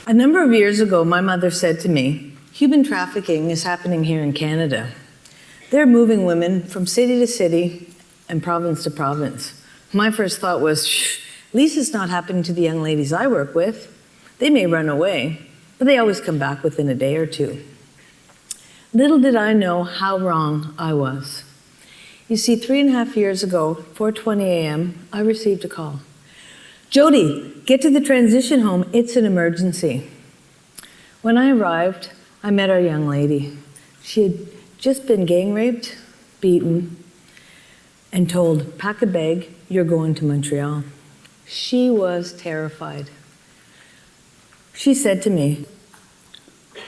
A number of years ago, my mother said to me, human trafficking is happening here in Canada. They're moving women from city to city and province to province. My first thought was, at least it's not happening to the young ladies I work with. They may run away, but they always come back within a day or two. Little did I know how wrong I was. You see, 3.5 years ago, 4:20 a.m., I received a call. Jodi, get to the transition home, it's an emergency. When I arrived, I met our young lady. She had just been gang raped, beaten, and told, pack a bag, you're going to Montreal. She was terrified. She said to me,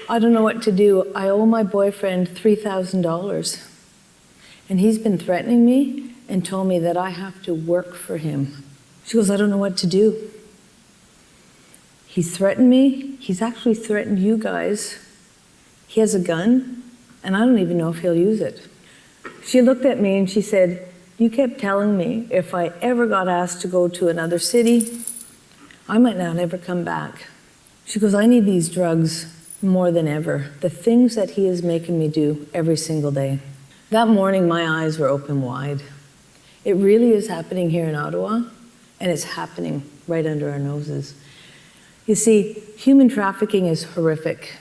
I don't know what to do. I owe my boyfriend $3,000. And he's been threatening me and told me that I have to work for him. She goes, I don't know what to do. He's threatened me. He's actually threatened you guys. He has a gun, and I don't even know if he'll use it. She looked at me and she said, you kept telling me if I ever got asked to go to another city, I might not ever come back. She goes, I need these drugs more than ever. The things that he is making me do every single day. That morning, my eyes were open wide. It really is happening here in Ottawa, and it's happening right under our noses. You see, human trafficking is horrific,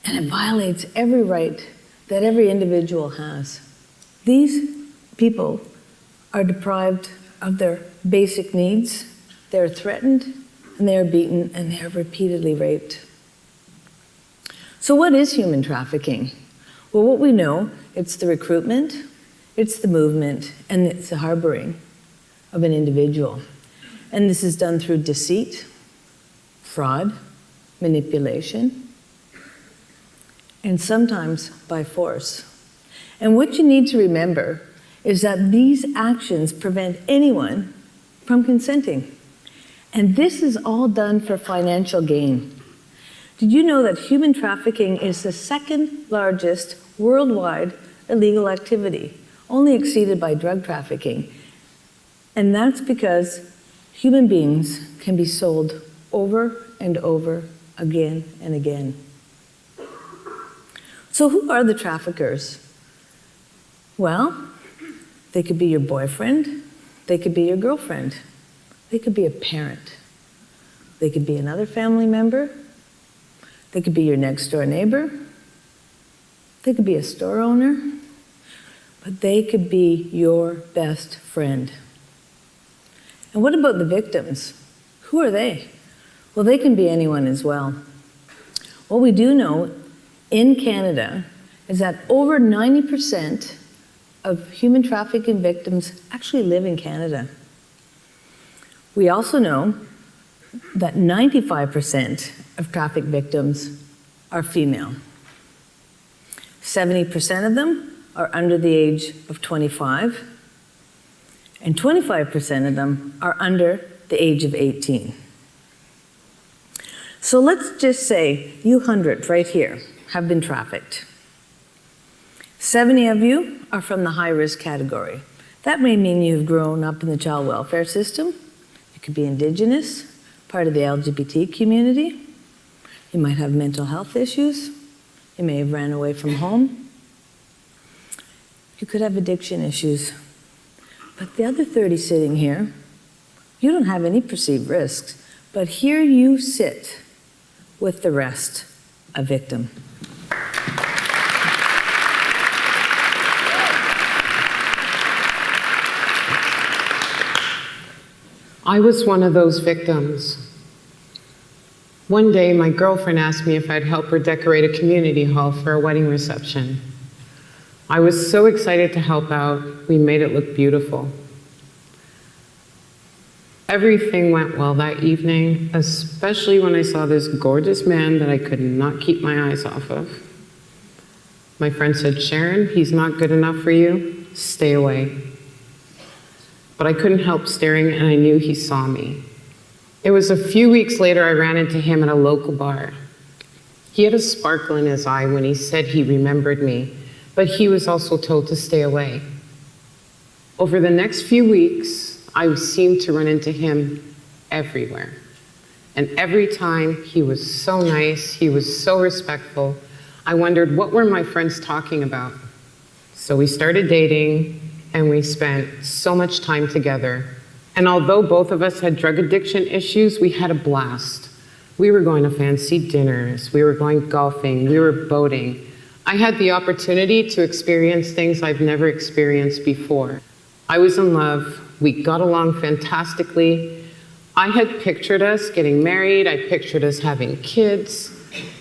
and it violates every right that every individual has. These people are deprived of their basic needs, they're threatened, and they are beaten, and they are repeatedly raped. So what is human trafficking? Well, what we know, it's the recruitment, it's the movement, and it's the harboring of an individual. And this is done through deceit, fraud, manipulation, and sometimes by force. And what you need to remember is that these actions prevent anyone from consenting. And this is all done for financial gain. Did you know that human trafficking is the second largest worldwide illegal activity, only exceeded by drug trafficking? And that's because human beings can be sold over and over again and again. So who are the traffickers? Well, they could be your boyfriend, they could be your girlfriend, they could be a parent, they could be another family member, they could be your next door neighbor, they could be a store owner, but they could be your best friend. And what about the victims? Who are they? Well, they can be anyone as well. What we do know in Canada is that over 90% of human trafficking victims actually live in Canada. We also know that 95% of traffic victims are female. 70% of them are under the age of 25, and 25% of them are under the age of 18. So let's just say you 100 right here have been trafficked. 70 of you are from the high-risk category. That may mean you've grown up in the child welfare system. You could be Indigenous, part of the LGBT community. You might have mental health issues. You may have ran away from home. You could have addiction issues. But the other 30 sitting here, you don't have any perceived risks, but here you sit with the rest, a victim. I was one of those victims. One day, my girlfriend asked me if I'd help her decorate a community hall for a wedding reception. I was so excited to help out, we made it look beautiful. Everything went well that evening, especially when I saw this gorgeous man that I could not keep my eyes off of. My friend said, Sharon, he's not good enough for you, stay away. But I couldn't help staring, and I knew he saw me. It was a few weeks later I ran into him at a local bar. He had a sparkle in his eye when he said he remembered me, but he was also told to stay away. Over the next few weeks, I seemed to run into him everywhere. And every time he was so nice, he was so respectful. I wondered, what were my friends talking about? So we started dating, and we spent so much time together. And although both of us had drug addiction issues, we had a blast. We were going to fancy dinners, we were going golfing, we were boating. I had the opportunity to experience things I've never experienced before. I was in love, we got along fantastically. I had pictured us getting married, I pictured us having kids,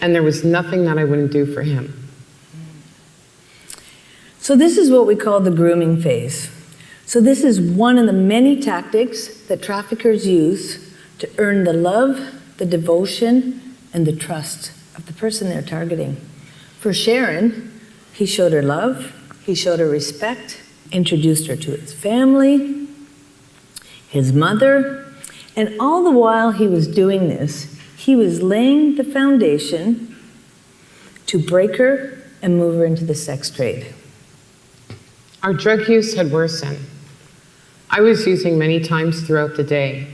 and there was nothing that I wouldn't do for him. So this is what we call the grooming phase. So this is one of the many tactics that traffickers use to earn the love, the devotion, and the trust of the person they're targeting. For Sharon, he showed her love, he showed her respect, introduced her to his family, his mother, and all the while he was doing this, he was laying the foundation to break her and move her into the sex trade. Our drug use had worsened. I was using many times throughout the day.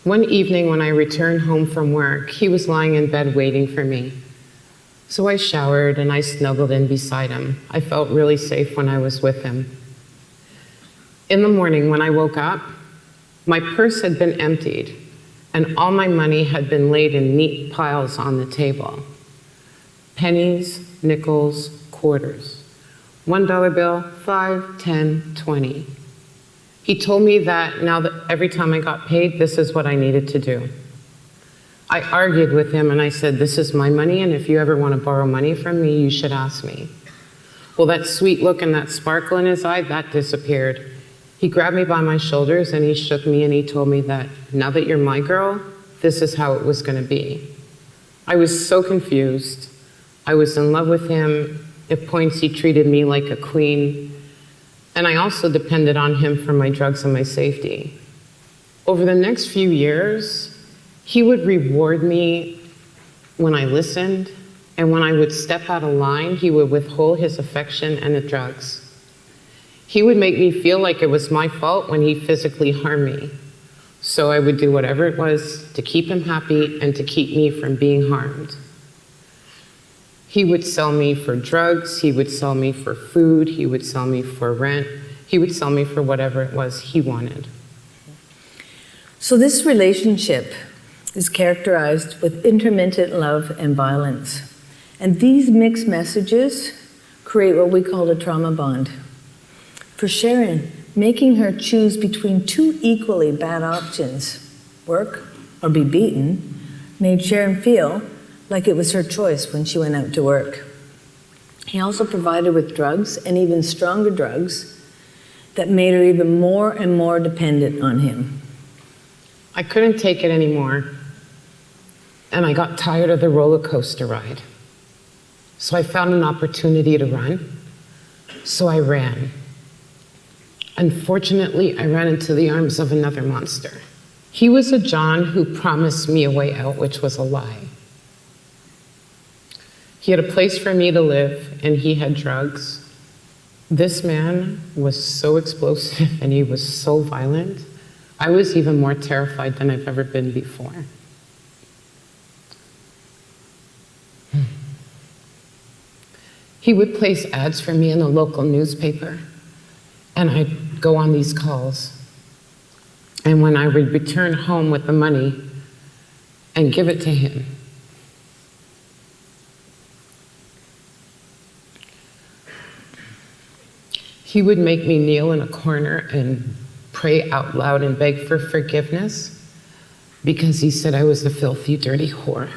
One evening when I returned home from work, he was lying in bed waiting for me. So I showered and I snuggled in beside him. I felt really safe when I was with him. In the morning when I woke up, my purse had been emptied and all my money had been laid in neat piles on the table. Pennies, nickels, quarters. $1 bill, 5, 10, 20. He told me that now that every time I got paid, this is what I needed to do. I argued with him and I said, this is my money, and if you ever want to borrow money from me, you should ask me. Well, that sweet look and that sparkle in his eye, that disappeared. He grabbed me by my shoulders and he shook me and he told me that now that you're my girl, this is how it was going to be. I was so confused. I was in love with him. At points, he treated me like a queen. And I also depended on him for my drugs and my safety. Over the next few years, he would reward me when I listened, and when I would step out of line, he would withhold his affection and the drugs. He would make me feel like it was my fault when he physically harmed me. So I would do whatever it was to keep him happy and to keep me from being harmed. He would sell me for drugs, he would sell me for food, he would sell me for rent, he would sell me for whatever it was he wanted. So this relationship is characterized with intermittent love and violence. And these mixed messages create what we call a trauma bond. For Sharon, making her choose between two equally bad options, work or be beaten, made Sharon feel like it was her choice when she went out to work. He also provided with drugs, and even stronger drugs, that made her even more and more dependent on him. I couldn't take it anymore, and I got tired of the roller coaster ride. So I found an opportunity to run, so I ran. Unfortunately, I ran into the arms of another monster. He was a John who promised me a way out, which was a lie. He had a place for me to live, and he had drugs. This man was so explosive, and he was so violent. I was even more terrified than I've ever been before. He would place ads for me in the local newspaper, and I'd go on these calls. And when I would return home with the money and give it to him, he would make me kneel in a corner and pray out loud and beg for forgiveness because he said I was a filthy, dirty whore.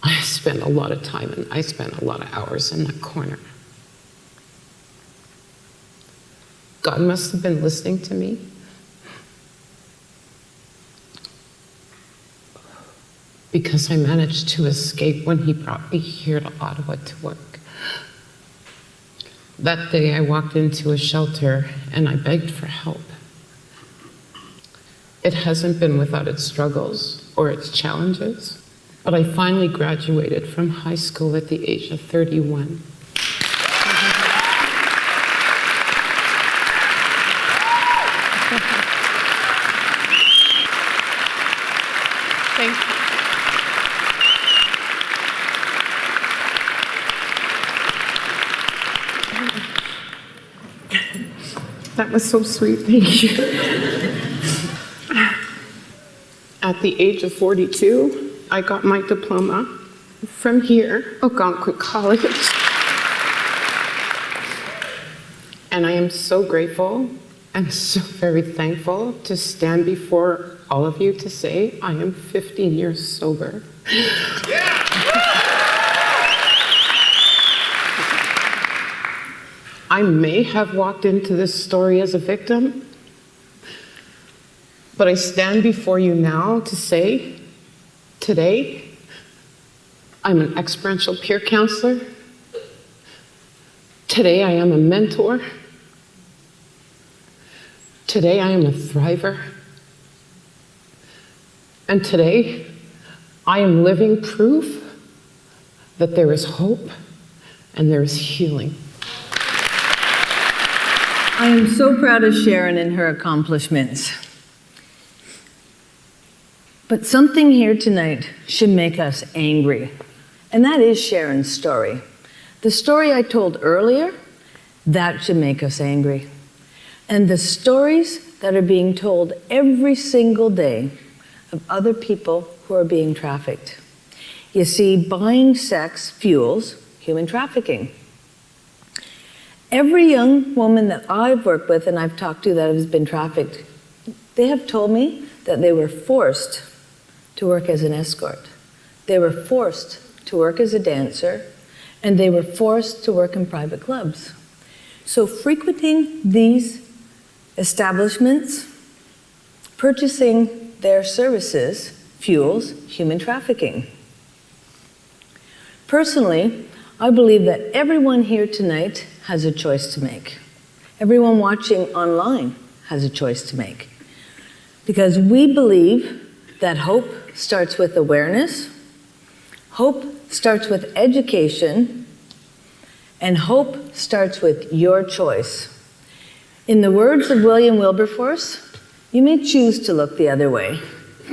I spent a lot of time and I spent a lot of hours in that corner. God must have been listening to me. Because I managed to escape when he brought me here to Ottawa to work. That day I walked into a shelter and I begged for help. It hasn't been without its struggles or its challenges, but I finally graduated from high school at the age of 31. That was so sweet, thank you. At the age of 42, I got my diploma from here, Algonquin College. And I am so grateful and so very thankful to stand before all of you to say I am 15 years sober. I may have walked into this story as a victim, but I stand before you now to say, today, I'm an experiential peer counselor. Today, I am a mentor. Today, I am a thriver. And today, I am living proof that there is hope and there is healing. I am so proud of Sharon and her accomplishments. But something here tonight should make us angry, and that is Sharon's story. The story I told earlier, that should make us angry. And the stories that are being told every single day of other people who are being trafficked. You see, buying sex fuels human trafficking. Every young woman that I've worked with and I've talked to that has been trafficked, they have told me that they were forced to work as an escort. They were forced to work as a dancer, and they were forced to work in private clubs. So frequenting these establishments, purchasing their services, fuels human trafficking. Personally, I believe that everyone here tonight has a choice to make. Everyone watching online has a choice to make. Because we believe that hope starts with awareness, hope starts with education, and hope starts with your choice. In the words of William Wilberforce, you may choose to look the other way,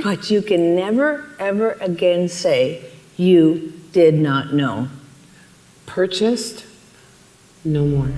but you can never, ever again say, you did not know. Purchased, no more.